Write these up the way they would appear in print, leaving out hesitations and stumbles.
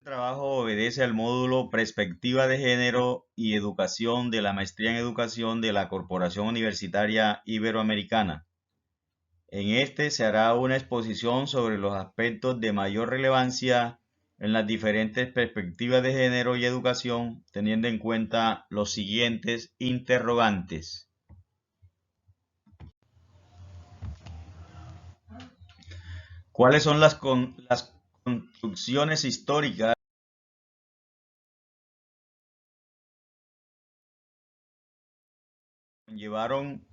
Trabajo obedece al módulo Perspectiva de Género y Educación de la Maestría en Educación de la Corporación Universitaria Iberoamericana. En este se hará una exposición sobre los aspectos de mayor relevancia en las diferentes perspectivas de género y educación, teniendo en cuenta los siguientes interrogantes. ¿Cuáles son las construcciones históricas que llevaron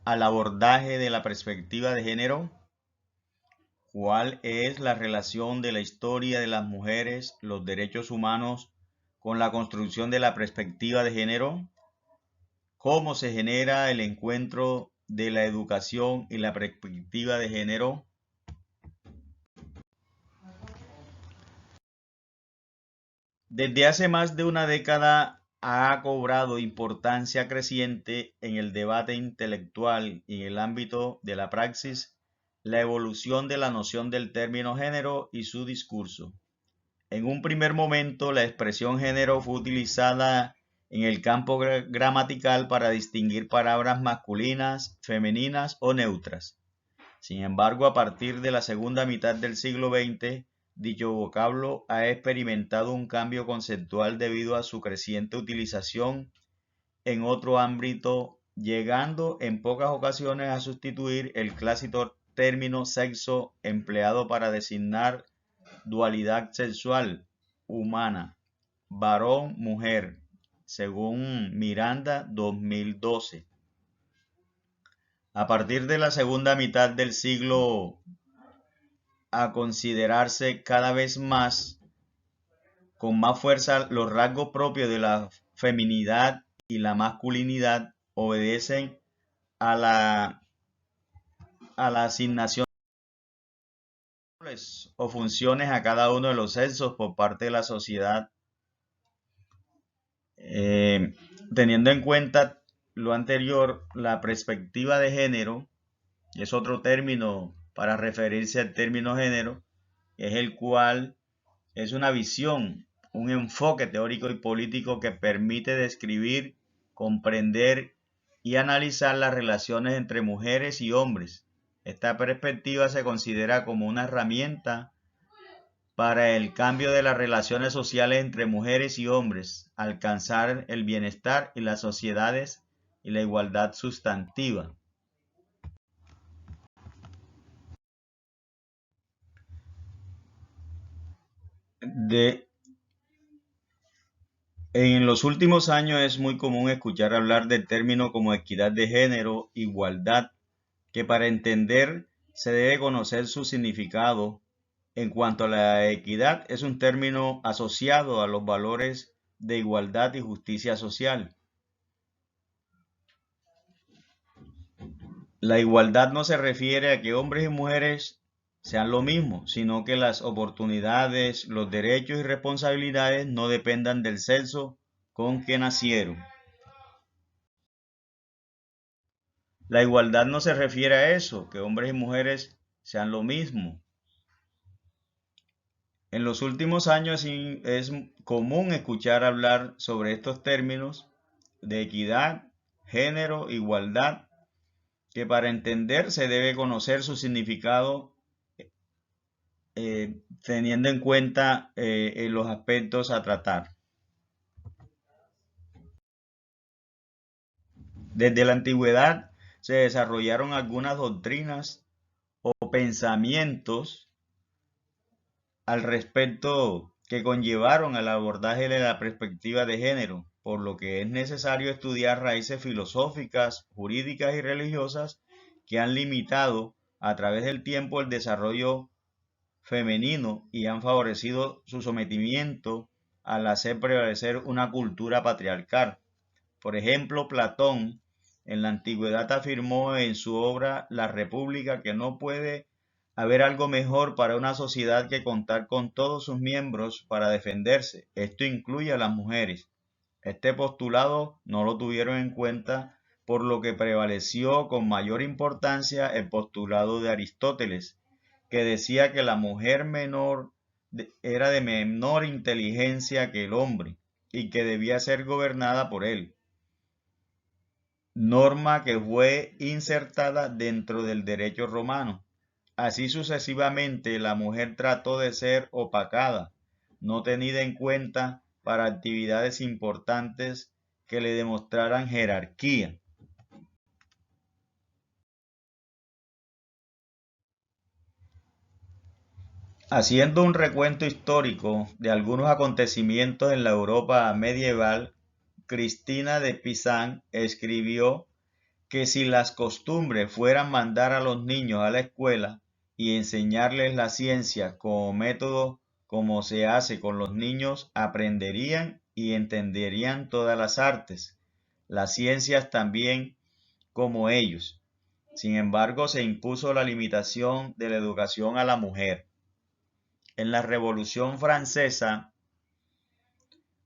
al abordaje de la perspectiva de género? ¿Cuál es la relación de la historia de las mujeres, los derechos humanos, con la construcción de la perspectiva de género? ¿Cómo se genera el encuentro de la educación y la perspectiva de género? Desde hace más de una década ha cobrado importancia creciente en el debate intelectual y en el ámbito de la praxis la evolución de la noción del término género y su discurso. En un primer momento, la expresión género fue utilizada en el campo gramatical para distinguir palabras masculinas, femeninas o neutras. Sin embargo, a partir de la segunda mitad del siglo XX, dicho vocablo ha experimentado un cambio conceptual debido a su creciente utilización en otro ámbito, llegando en pocas ocasiones a sustituir el clásico término sexo empleado para designar dualidad sexual humana, varón-mujer, según Miranda 2012. A partir de la segunda mitad del siglo a considerarse cada vez más con más fuerza los rasgos propios de la feminidad y la masculinidad obedecen a la asignación de roles o funciones a cada uno de los sexos por parte de la sociedad. Teniendo en cuenta lo anterior, la perspectiva de género es otro término para referirse al término género, es el cual es una visión, un enfoque teórico y político que permite describir, comprender y analizar las relaciones entre mujeres y hombres. Esta perspectiva se considera como una herramienta para el cambio de las relaciones sociales entre mujeres y hombres, alcanzar el bienestar y las sociedades y la igualdad sustantiva. En los últimos años es muy común escuchar hablar del término como equidad de género, igualdad, que para entender se debe conocer su significado. En cuanto a la equidad, es un término asociado a los valores de igualdad y justicia social. La igualdad no se refiere a que hombres y mujeres sean lo mismo, sino que las oportunidades, los derechos y responsabilidades no dependan del sexo con que nacieron. La igualdad no se refiere a eso, que hombres y mujeres sean lo mismo. En los últimos años es común escuchar hablar sobre estos términos de equidad, género, igualdad, que para entender se debe conocer su significado teniendo en cuenta los aspectos a tratar. Desde la antigüedad se desarrollaron algunas doctrinas o pensamientos al respecto que conllevaron al abordaje de la perspectiva de género, por lo que es necesario estudiar raíces filosóficas, jurídicas y religiosas que han limitado a través del tiempo el desarrollo femenino y han favorecido su sometimiento al hacer prevalecer una cultura patriarcal. Por ejemplo, Platón en la antigüedad afirmó en su obra La República que no puede haber algo mejor para una sociedad que contar con todos sus miembros para defenderse. Esto incluye a las mujeres. Este postulado no lo tuvieron en cuenta, por lo que prevaleció con mayor importancia el postulado de Aristóteles, que decía que la mujer menor era de menor inteligencia que el hombre y que debía ser gobernada por él, norma que fue insertada dentro del derecho romano. Así sucesivamente, la mujer trató de ser opacada, no tenida en cuenta para actividades importantes que le demostraran jerarquía. Haciendo un recuento histórico de algunos acontecimientos en la Europa medieval, Cristina de Pizán escribió que si las costumbres fueran mandar a los niños a la escuela y enseñarles la ciencia como método como se hace con los niños, aprenderían y entenderían todas las artes, las ciencias también como ellos. Sin embargo, se impuso la limitación de la educación a la mujer. En la Revolución Francesa,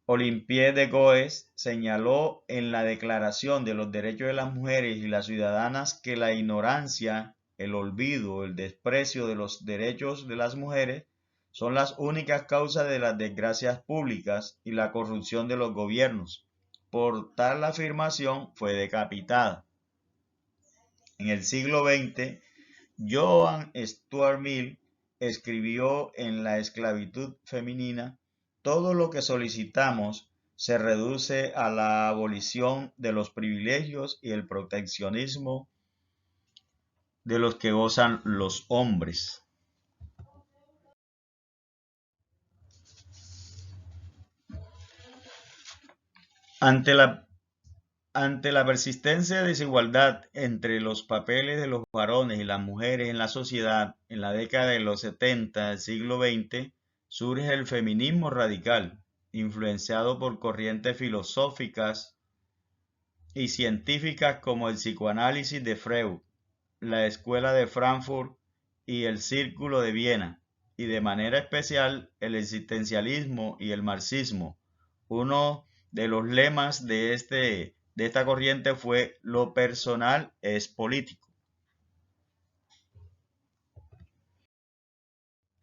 Olympe de Gouges señaló en la Declaración de los Derechos de las Mujeres y las Ciudadanas que la ignorancia, el olvido, el desprecio de los derechos de las mujeres son las únicas causas de las desgracias públicas y la corrupción de los gobiernos. Por tal afirmación fue decapitada. En el siglo XX, Joan Stuart Mill escribió en La esclavitud femenina: todo lo que solicitamos se reduce a la abolición de los privilegios y el proteccionismo de los que gozan los hombres. Ante la, ante la persistencia de desigualdad entre los papeles de los varones y las mujeres en la sociedad, en la década de los 70 del siglo XX, surge el feminismo radical, influenciado por corrientes filosóficas y científicas como el psicoanálisis de Freud, la Escuela de Frankfurt y el Círculo de Viena, y de manera especial el existencialismo y el marxismo. Uno de los lemas de esta corriente fue: lo personal es político.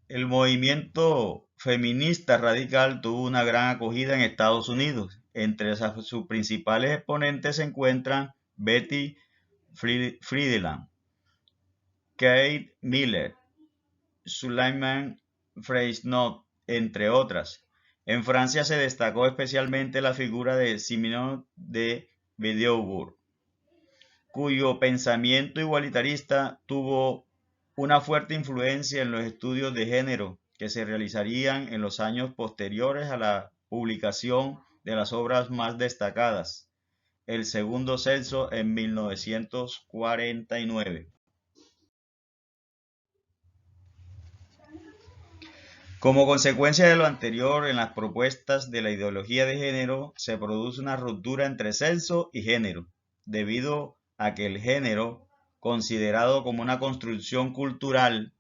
El movimiento feminista radical tuvo una gran acogida en Estados Unidos. Entre sus principales exponentes se encuentran Betty Friedan, Kate Miller, Suleiman Freisnot, entre otras. En Francia se destacó especialmente la figura de Simone de Beauvoir, cuyo pensamiento igualitarista tuvo una fuerte influencia en los estudios de género que se realizarían en los años posteriores a la publicación de las obras más destacadas, el segundo censo en 1949. Como consecuencia de lo anterior, en las propuestas de la ideología de género se produce una ruptura entre sexo y género, debido a que el género, considerado como una construcción cultural,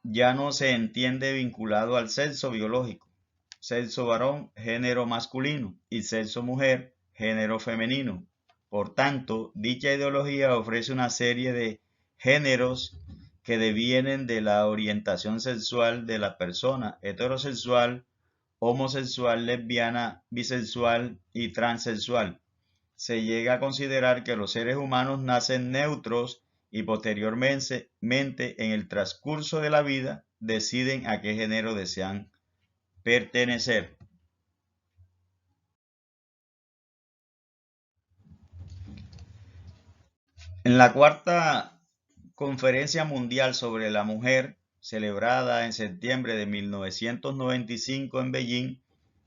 ya no se entiende vinculado al sexo biológico, sexo varón, género masculino, y sexo mujer, género femenino. Por tanto, dicha ideología ofrece una serie de géneros que devienen de la orientación sexual de la persona: heterosexual, homosexual, lesbiana, bisexual y transexual. Se llega a considerar que los seres humanos nacen neutros y posteriormente, en el transcurso de la vida, deciden a qué género desean pertenecer. En la cuarta Conferencia Mundial sobre la Mujer, celebrada en septiembre de 1995 en Beijing,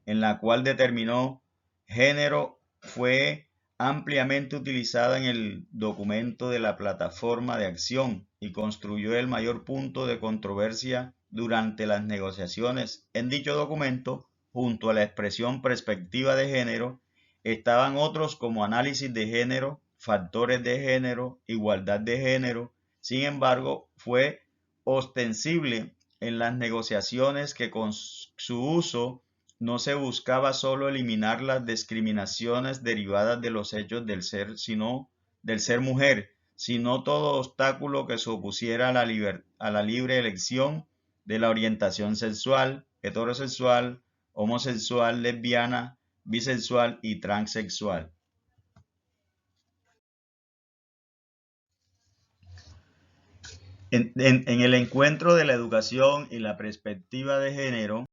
en la cual determinó género, fue ampliamente utilizada en el documento de la Plataforma de Acción y constituyó el mayor punto de controversia durante las negociaciones. En dicho documento, junto a la expresión perspectiva de género, estaban otros como análisis de género, factores de género, igualdad de género. Sin embargo, fue ostensible en las negociaciones que con su uso no se buscaba solo eliminar las discriminaciones derivadas de los hechos del ser mujer, sino todo obstáculo que se opusiera a la libre elección de la orientación sexual, heterosexual, homosexual, lesbiana, bisexual y transexual. En el encuentro de la educación y la perspectiva de género,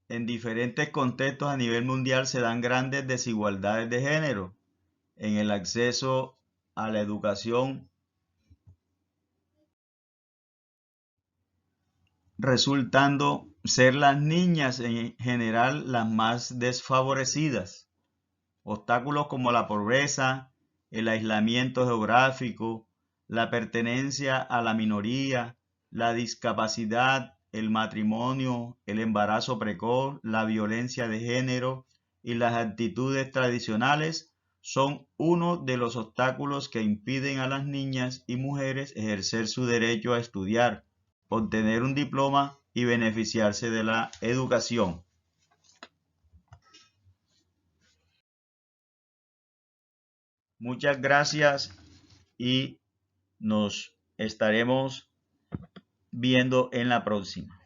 en diferentes contextos a nivel mundial se dan grandes desigualdades de género en el acceso a la educación, resultando ser las niñas en general las más desfavorecidas. Obstáculos como la pobreza, el aislamiento geográfico, la pertenencia a la minoría, la discapacidad, el matrimonio, el embarazo precoz, la violencia de género y las actitudes tradicionales son uno de los obstáculos que impiden a las niñas y mujeres ejercer su derecho a estudiar, obtener un diploma y beneficiarse de la educación. Muchas gracias y nos estaremos viendo en la próxima.